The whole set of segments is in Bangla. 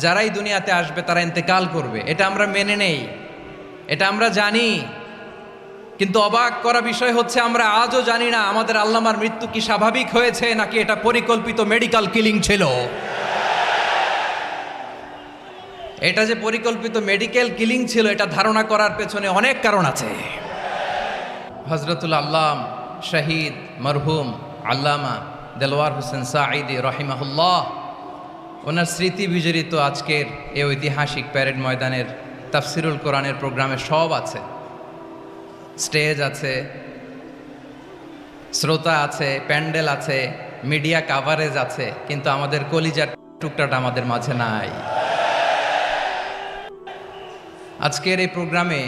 যারাই দুনিয়াতে আসবে তারা ইন্তেকাল করবে, এটা আমরা মেনে নেই, এটা আমরা জানি। কিন্তু অবাক করা বিষয় হচ্ছে আমরা আজও জানি না আমাদের আল্লামার মৃত্যু কি স্বাভাবিক হয়েছে নাকি এটা পরিকল্পিত মেডিকেল কিলিং ছিল। এটা যে পরিকল্পিত মেডিকেল কিলিং ছিল এটা ধারণা করার পেছনে অনেক কারণ আছে। হযরতুল আল্লাম শহীদ মরহুম আল্লামা দেলোয়ার হোসেন সাঈদী রহিমাহুল্লাহ, ওনার স্মৃতি বিজড়িত আজকের এই ঐতিহাসিক প্যারেড ময়দানের তাফসিরুল কোরআনের প্রোগ্রামে সব আছে। স্টেজ আছে, শ্রোতা আছে, প্যান্ডেল আছে, মিডিয়া কাভারেজ আছে, কিন্তু আমাদের কলিজার টুকটাটা আমাদের মাঝে নাই। আজকের এই প্রোগ্রামে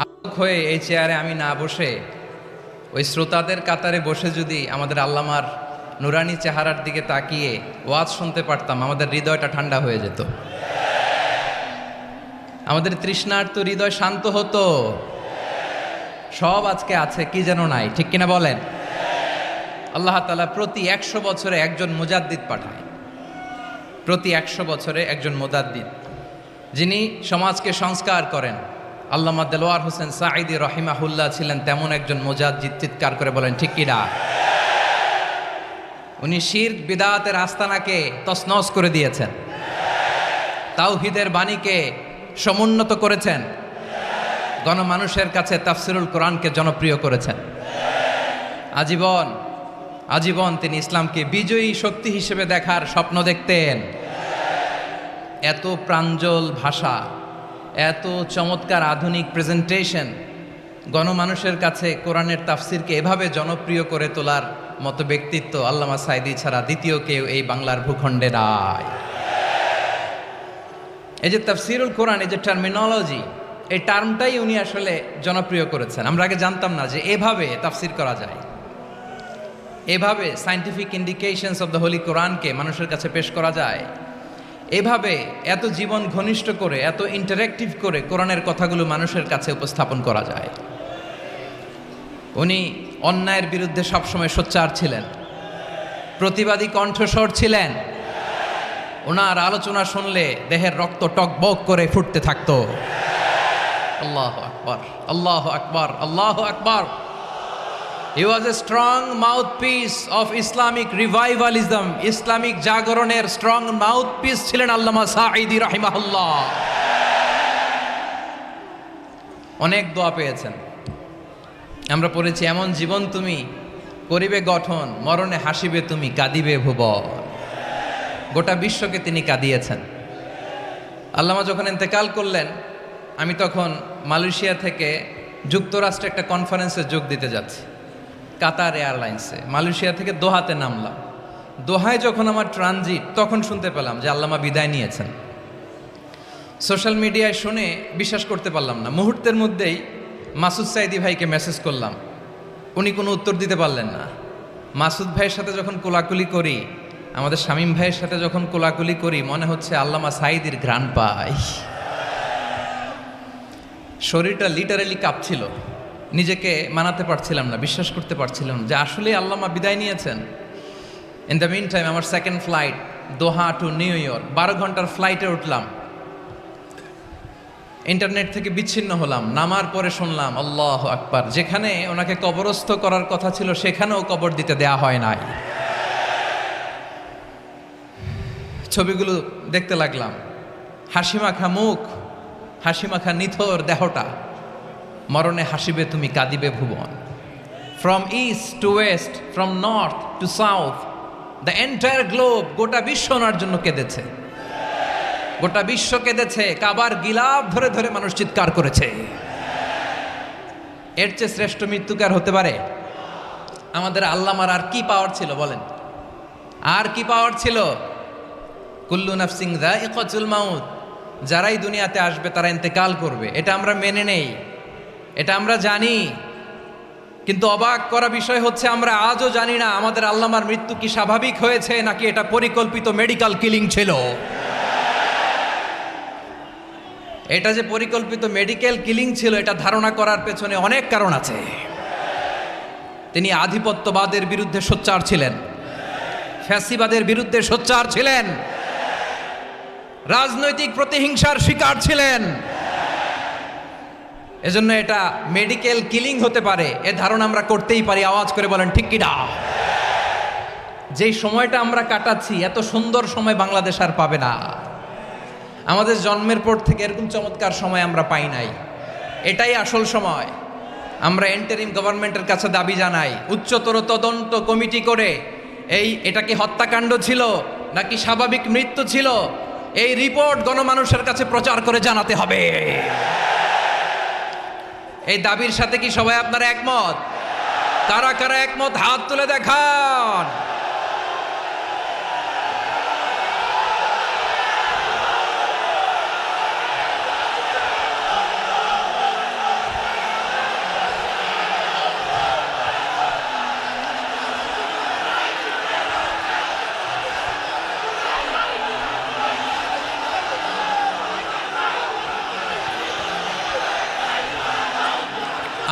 আলোক হয়ে এই চেয়ারে আমি না বসে ওই শ্রোতাদের কাতারে বসে যদি আমাদের আল্লামার নুরানি চেহারার দিকে তাকিয়ে ওয়াজ শুনতে পারতাম, আমাদের হৃদয়টা ঠান্ডা হয়ে যেত, আমাদের তৃষ্ণার্ত হৃদয় শান্ত হতো। সব আজকে আছে, কি যেন নাই, ঠিক কিনা বলেন? আল্লাহ তাআলা প্রতি 100 বছরে একজন মুজাদ্দিদ পাঠায়, প্রতি 100 বছরে একজন মুজাদ্দিদ, যিনি সমাজকে সংস্কার করেন। আল্লামা দেলোয়ার হোসেন সাঈদী রহিমাহুল্লাহ ছিলেন তেমন একজন মুজাদ্দিদ। চিৎকার করে বলেন ঠিক কিনা? উনি শিরক বিদআতের আস্তানাকে তছনছ করে দিয়েছেন, তাওহীদের বাণীকে সমুন্নত করেছেন, গণমানুষের কাছে তাফসিরুল কোরআনকে জনপ্রিয় করেছেন। আজীবন তিনি ইসলামকে বিজয়ী শক্তি হিসেবে দেখার স্বপ্ন দেখতেন। এত প্রাঞ্জল ভাষা, এত চমৎকার আধুনিক প্রেজেন্টেশন, গণমানুষের কাছে কোরআনের তাফসিরকে এভাবে জনপ্রিয় করে তোলার মতো ব্যক্তিত্ব আল্লামা সাঈদী ছাড়া দ্বিতীয় কেউ এই বাংলার ভূখণ্ডে নাই। এই যে তাফসিরুল কোরআন, এই যে টার্মিনোলজি, এই টার্মটাই উনি আসলে জনপ্রিয় করেছেন। আমরা আগে জানতাম না যে এভাবে তাফসির করা যায়, এভাবে scientific indications of the Holi কোরআনকে মানুষের কাছে পেশ করা যায়, এভাবে এত জীবন ঘনিষ্ঠ করে, এত ইন্টারেক্টিভ করে কোরআনের কথাগুলো মানুষের কাছে উপস্থাপন করা যায়। উনি অন্যায়ের বিরুদ্ধে সবসময় সোচ্চার ছিলেন, প্রতিবাদী কণ্ঠস্বর ছিলেন। ওনার আলোচনা শুনলে দেহের রক্ত টকবক করে ফুটতে থাকতো। আল্লাহু আকবার, আল্লাহু আকবার, আল্লাহু আকবার। He was a strong mouthpiece of Islamic revivalism, Islamic জাগরণের স্ট্রং মাউথপিস ছিলেন আল্লামা সাঈদী রাহিমাহুল্লাহ। অনেক দোয়া পেয়েছেন, আমরা পড়েছি, এমন জীবন তুমি করিবে গঠন, মরণে হাসিবে তুমি, কাঁদিবে ভুবন। গোটা বিশ্বকে তিনি কাঁদিয়েছেন। আল্লামা যখন ইন্তেকাল করলেন, আমি তখন মালয়েশিয়া থেকে যুক্তরাষ্ট্রে একটা কনফারেন্সে যোগ দিতে যাচ্ছি, কাতার এয়ারলাইন্সে। মালয়েশিয়া থেকে দোহাতে নামলাম। দোহায় যখন আমার ট্রানজিট, তখন শুনতে পেলাম যে আল্লামা বিদায় নিয়েছেন। সোশ্যাল মিডিয়ায় শুনে বিশ্বাস করতে পারলাম না। মুহূর্তের মধ্যেই মাসুদ সাঈদী ভাইকে মেসেজ করলাম, উনি কোনো উত্তর দিতে পারলেন না। মাসুদ ভাইয়ের সাথে যখন কোলাকুলি করি, আমাদের শামীম ভাইয়ের সাথে যখন কোলাকুলি করি, মনে হচ্ছে আল্লামা সাঈদীর ঘ্রাণ পাই। শরীরটা লিটারালি কাঁপছিল, নিজেকে মানাতে পারছিলাম না, বিশ্বাস করতে পারছিলাম যে আসলে আল্লামা বিদায় নিয়েছেন। ইন দ্য মিন টাইম আমার সেকেন্ড ফ্লাইট দোহা টু নিউ ইয়র্ক, 12 ঘন্টার ফ্লাইটে উঠলাম, ইন্টারনেট থেকে বিচ্ছিন্ন হলাম। নামার পরে শুনলাম আল্লাহু আকবার, যেখানে ওনাকে কবরস্থ করার কথা ছিল সেখানেও কবর দিতে দেয়া হয় নাই। ছবিগুলো দেখতে লাগলাম, হাসিমাখা মুখ, হাসিমাখা নিথর দেহটা, মরণে হাসিবে তুমি, কাঁদিবে ভুবন। From east to west, from north to south, the entire globe, গোটা বিশ্ব ওনার জন্য কেঁদেছে, গোটা বিশ্ব কেঁদেছে। কাবার গিলাফ ধরে ধরে মানুষ চিৎকার করেছে। এর চেয়ে শ্রেষ্ঠ মৃত্যুকার হতে পারে? আমাদের আল্লামার আর কি পাওয়ার ছিল বলেন? আর কি পাওয়ার ছিল? কুল্লু নাফসিন যায়িকাতুল মাউত, যারাই দুনিয়াতে আসবে তারা ইন্তেকাল করবে, এটা আমরা মেনে নেই, এটা আমরা জানি। কিন্তু অবাক করা বিষয় হচ্ছে আমরা আজও জানি না আমাদের আল্লামার মৃত্যু কি স্বাভাবিক হয়েছে নাকি এটা পরিকল্পিত মেডিকেল কিলিং ছিল। এটা যে পরিকল্পিত মেডিকেল কিলিং ছিল এটা ধারণা করার পেছনে অনেক কারণ আছে। তিনি আধিপত্যবাদের বিরুদ্ধে সোচ্চার ছিলেন, ফ্যাসিবাদের বিরুদ্ধে সোচ্চার ছিলেন, রাজনৈতিক প্রতিহিংসার শিকার ছিলেন। এজন্য এটা মেডিকেল কিলিং হতে পারে এ ধারণা আমরা করতেই পারি। আওয়াজ করে বলেন ঠিক কিনা? যেই সময়টা আমরা কাটাচ্ছি এত সুন্দর সময় বাংলাদেশ আর পাবে না। আমাদের জন্মের পর থেকে এরকম চমৎকার সময় আমরা পাই নাই। এটাই আসল সময়। আমরা ইন্টারিম গভর্নমেন্টের কাছে দাবি জানাই, উচ্চতর তদন্ত কমিটি করে এটা কি হত্যাকাণ্ড ছিল নাকি স্বাভাবিক মৃত্যু ছিল, এই রিপোর্ট গণমানুষের কাছে প্রচার করে জানাতে হবে। এই দাবির সাথে কি সবাই আপনারা একমত? কারা কারা একমত হাত তুলে দেখান।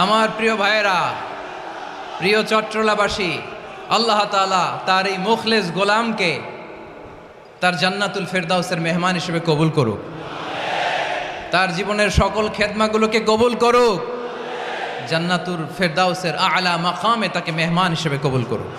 আমার প্রিয় ভাইয়েরা, প্রিয় চট্টলাবাসী, আল্লাহ তাআলা তার এই মুখলেস গোলামকে তার জান্নাতুল ফেরদাউসের মেহমান হিসেবে কবুল করুক। তার জীবনের সকল খেদমাগুলোকে কবুল করুক। জান্নাতুল ফেরদাউসের আলা মাকামে তাকে মেহমান হিসেবে কবুল করুক।